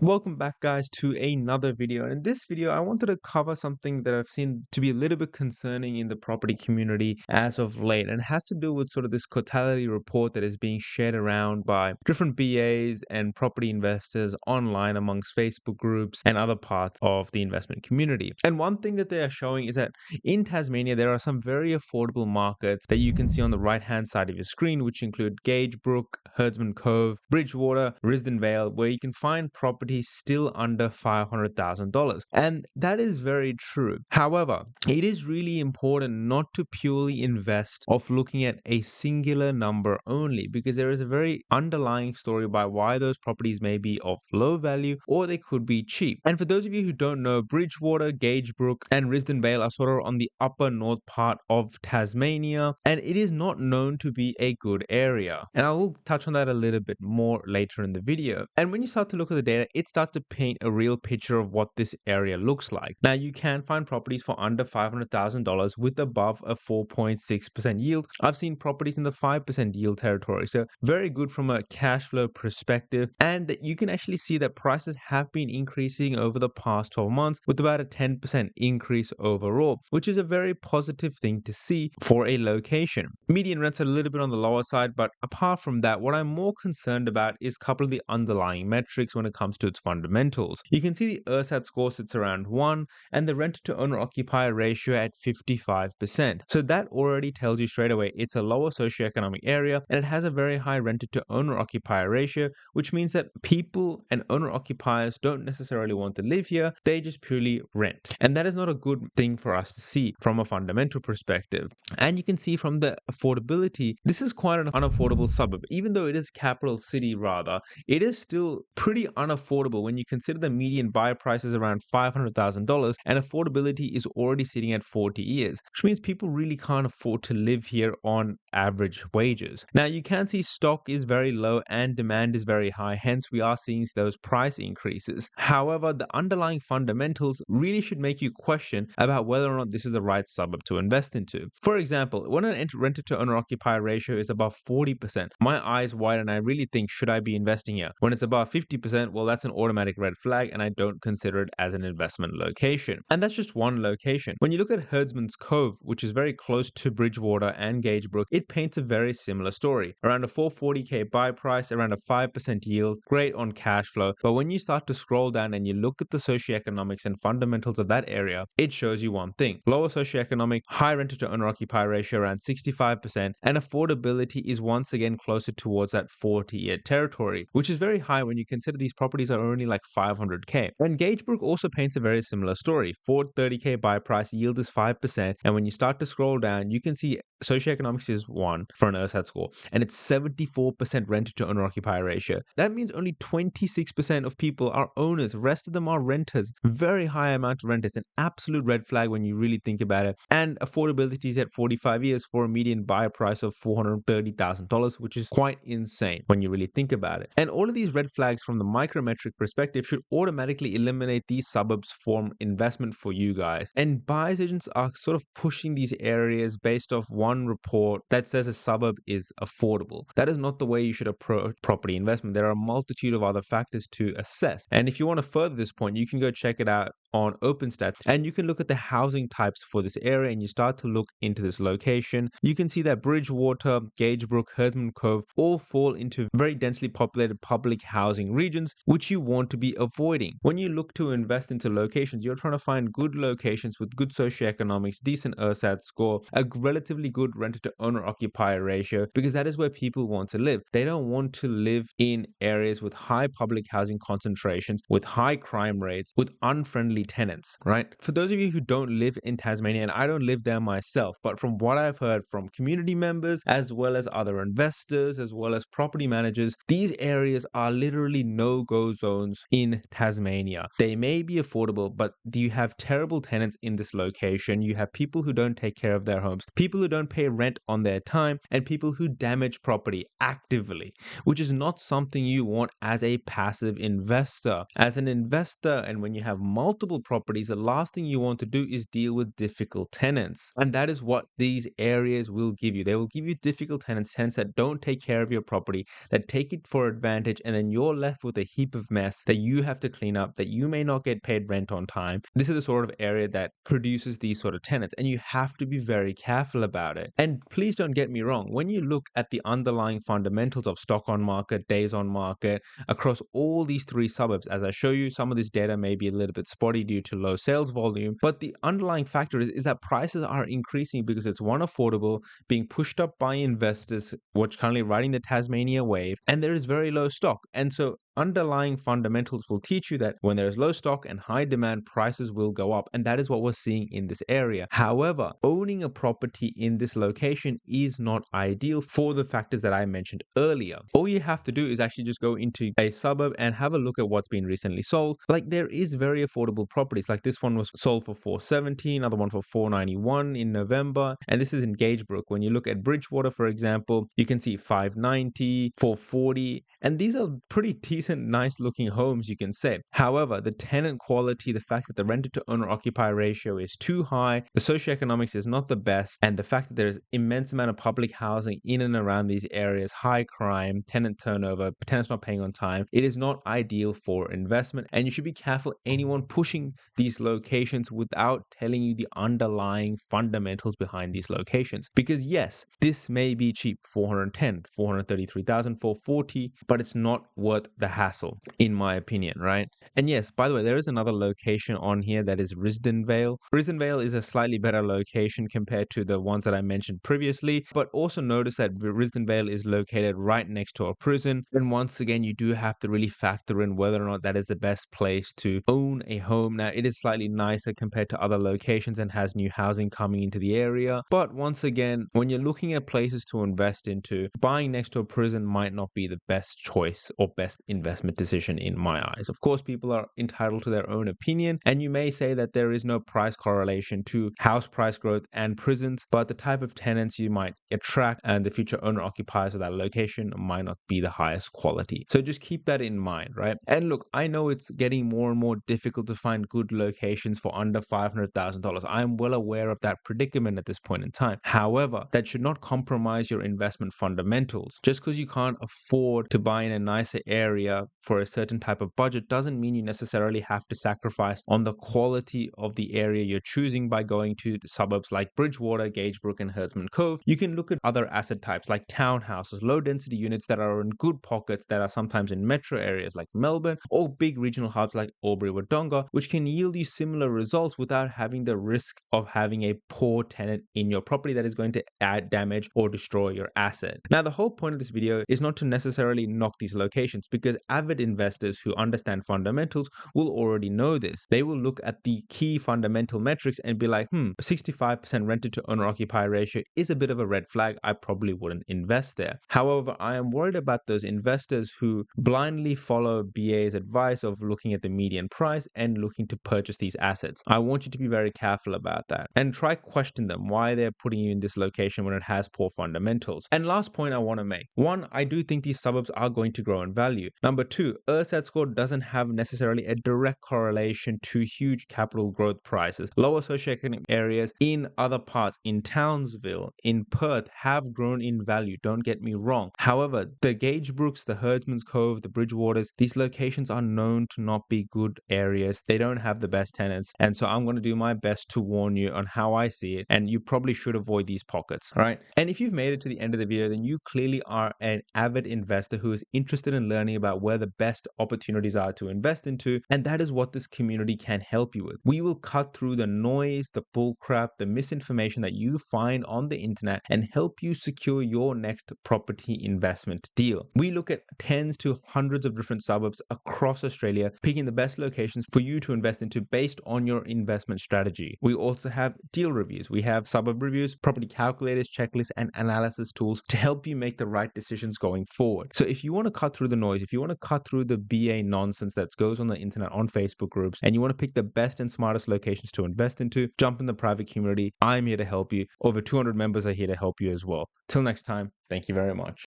Welcome back, guys, to another video. And in this video, I wanted to cover something that I've seen to be a little bit concerning in the property community as of late, and it has to do with sort of this totality report that is being shared around by different BAs and property investors online amongst Facebook groups and other parts of the investment community. And one thing that they are showing is that in Tasmania, there are some very affordable markets that you can see on the right-hand side of your screen, which include Gagebrook, Herdsman Cove, Bridgewater, Risdon Vale, where you can find properties still under $500,000. And that is very true. However, it is really important not to purely invest of looking at a singular number only, because there is a very underlying story about why those properties may be of low value or they could be cheap. And for those of you who don't know, Bridgewater, Gagebrook, and Risdon Vale are sort of on the upper north part of Tasmania, and it is not known to be a good area. And I will touch on that a little bit more later in the video. And when you start to look at the data, it starts to paint a real picture of what this area looks like. Now, you can find properties for under $500,000 with above a 4.6% yield. I've seen properties in the 5% yield territory. So very good from a cash flow perspective. And that you can actually see that prices have been increasing over the past 12 months with about a 10% increase overall, which is a very positive thing to see for a location. Median rents are a little bit on the lower side, but apart from that, what I'm more concerned about is a couple of the underlying metrics when it comes to its fundamentals. You can see the ersatz score sits around 1 and the rent to owner occupier ratio at 55%. So that already tells you straight away it's a lower socioeconomic area and it has a very high rented to owner occupier ratio, which means that people and owner occupiers don't necessarily want to live here, they just purely rent. And that is not a good thing for us to see from a fundamental perspective. And you can see from the affordability, this is quite an unaffordable suburb. Even though it is capital city rather, it is still pretty unaffordable when you consider the median buy price is around $500,000 and affordability is already sitting at 40 years, which means people really can't afford to live here on average wages. Now, you can see stock is very low and demand is very high, hence we are seeing those price increases. However, the underlying fundamentals really should make you question about whether or not this is the right suburb to invest into. For example, when an rented to owner occupier ratio is above 40%, my eyes widen and I really think, should I be investing here? When it's above 50%, well, that's an automatic red flag and I don't consider it as an investment location. And that's just one location. When you look at Herdsman's Cove, which is very close to Bridgewater and Gagebrook, it paints a very similar story. Around a 440k buy price, around a 5% yield, great on cash flow. But when you start to scroll down and you look at the socioeconomics and fundamentals of that area, it shows you one thing: lower socioeconomic, high rented to owner occupier ratio around 65%, and affordability is once again closer towards that 40-year territory, which is very high when you consider these properties are only like 500k. And Gagebrook also paints a very similar story. 430k buy price, yield is 5%, and when you start to scroll down, you can see socioeconomics is 1 for an ersatz score, and it's 74% rented to owner occupier ratio. That means only 26% of people are owners, the rest of them are renters. Very high amount of renters, an absolute red flag when you really think about it. And affordability is at 45 years for a median buyer price of $430,000, which is quite insane when you really think about it. And all of these red flags from the micrometric perspective should automatically eliminate these suburbs from investment for you guys. And buyers agents are sort of pushing these areas based off one report that says a suburb is affordable. That is not the way you should approach property investment. There are a multitude of other factors to assess. And if you want to further this point, you can go check it out on OpenStats and you can look at the housing types for this area and you start to look into this location. You can see that Bridgewater, Gagebrook, Herdsman Cove all fall into very densely populated public housing regions, which you want to be avoiding. When you look to invest into locations, you're trying to find good locations with good socioeconomics, decent ersatz score, a relatively good rented to owner occupier ratio, because that is where people want to live. They don't want to live in areas with high public housing concentrations, with high crime rates, with unfriendly tenants, right? For those of you who don't live in Tasmania, and I don't live there myself, but from what I've heard from community members, as well as other investors, as well as property managers, these areas are literally no-go zones in Tasmania. They may be affordable, but you have terrible tenants in this location. You have people who don't take care of their homes, people who don't pay rent on their time, and people who damage property actively, which is not something you want as a passive investor. As an investor, and when you have multiple affordable properties, the last thing you want to do is deal with difficult tenants. And that is what these areas will give you. They will give you difficult tenants, tenants that don't take care of your property, that take it for advantage, and then you're left with a heap of mess that you have to clean up, that you may not get paid rent on time. This is the sort of area that produces these sort of tenants, and you have to be very careful about it. And please don't get me wrong, when you look at the underlying fundamentals of stock on market, days on market, across all these three suburbs, as I show you, some of this data may be a little bit spotty due to low sales volume, but the underlying factor is that prices are increasing because it's one, affordable, being pushed up by investors, which currently riding the Tasmania wave, and there is very low stock. And so underlying fundamentals will teach you that when there is low stock and high demand, prices will go up. And that is what we're seeing in this area. However, owning a property in this location is not ideal for the factors that I mentioned earlier. All you have to do is actually just go into a suburb and have a look at what's been recently sold. Like, there is very affordable properties. Like, this one was sold for $470, another one for $491 in November. And this is in Gagebrook. When you look at Bridgewater, for example, you can see $590, $440. And these are pretty decent, nice looking homes, you can say. However, the tenant quality, the fact that the rented to owner occupier ratio is too high, the socioeconomics is not the best, and the fact that there's immense amount of public housing in and around these areas, high crime, tenant turnover, tenants not paying on time, it is not ideal for investment. And you should be careful anyone pushing these locations without telling you the underlying fundamentals behind these locations. Because yes, this may be cheap, 410, 433,000, 440, but it's not worth the hassle, in my opinion, right? And yes, by the way, there is another location on here that is Risdon Vale. Risdon Vale is a slightly better location compared to the ones that I mentioned previously, but also notice that Risdon Vale is located right next to a prison. And once again, you do have to really factor in whether or not that is the best place to own a home. Now, it is slightly nicer compared to other locations and has new housing coming into the area. But once again, when you're looking at places to invest into, buying next to a prison might not be the best choice or best investment decision in my eyes. Of course, people are entitled to their own opinion, and you may say that there is no price correlation to house price growth and prisons, but the type of tenants you might attract and the future owner occupiers of that location might not be the highest quality. So just keep that in mind, right? And look, I know it's getting more and more difficult to find good locations for under $500,000. I'm well aware of that predicament at this point in time. However, that should not compromise your investment fundamentals. Just because you can't afford to buy in a nicer area for a certain type of budget doesn't mean you necessarily have to sacrifice on the quality of the area you're choosing by going to suburbs like Bridgewater, Gagebrook, and Herdsman Cove. You can look at other asset types like townhouses, low density units that are in good pockets that are sometimes in metro areas like Melbourne, or big regional hubs like Albury-Wodonga, which can yield you similar results without having the risk of having a poor tenant in your property that is going to add damage or destroy your asset. Now, the whole point of this video is not to necessarily knock these locations, because avid investors who understand fundamentals will already know this. They will look at the key fundamental metrics and be like, 65% rented to owner occupier ratio is a bit of a red flag. I probably wouldn't invest there. However, I am worried about those investors who blindly follow BA's advice of looking at the median price and looking to purchase these assets. I want you to be very careful about that and try question them why they're putting you in this location when it has poor fundamentals. And last point I want to make. One, I do think these suburbs are going to grow in value. Number two, ERSAT score doesn't have necessarily a direct correlation to huge capital growth prices. Lower socioeconomic areas in other parts, in Townsville, in Perth, have grown in value. Don't get me wrong. However, the Gagebrooks, the Herdsman's Cove, the Bridgewaters, these locations are known to not be good areas. They don't have the best tenants. And so I'm going to do my best to warn you on how I see it. And you probably should avoid these pockets, right? And if you've made it to the end of the video, then you clearly are an avid investor who is interested in learning about where the best opportunities are to invest into. And that is what this community can help you with. We will cut through the noise, the bullcrap, the misinformation that you find on the internet and help you secure your next property investment deal. We look at tens to hundreds of different suburbs across Australia, picking the best locations for you to invest into based on your investment strategy. We also have deal reviews. We have suburb reviews, property calculators, checklists, and analysis tools to help you make the right decisions going forward. So if you want to cut through the noise, if you want to cut through the BA nonsense that goes on the internet, on Facebook groups, and you want to pick the best and smartest locations to invest into, jump in the private community. I'm here to help you. Over 200 members are here to help you as well. Till next time, thank you very much.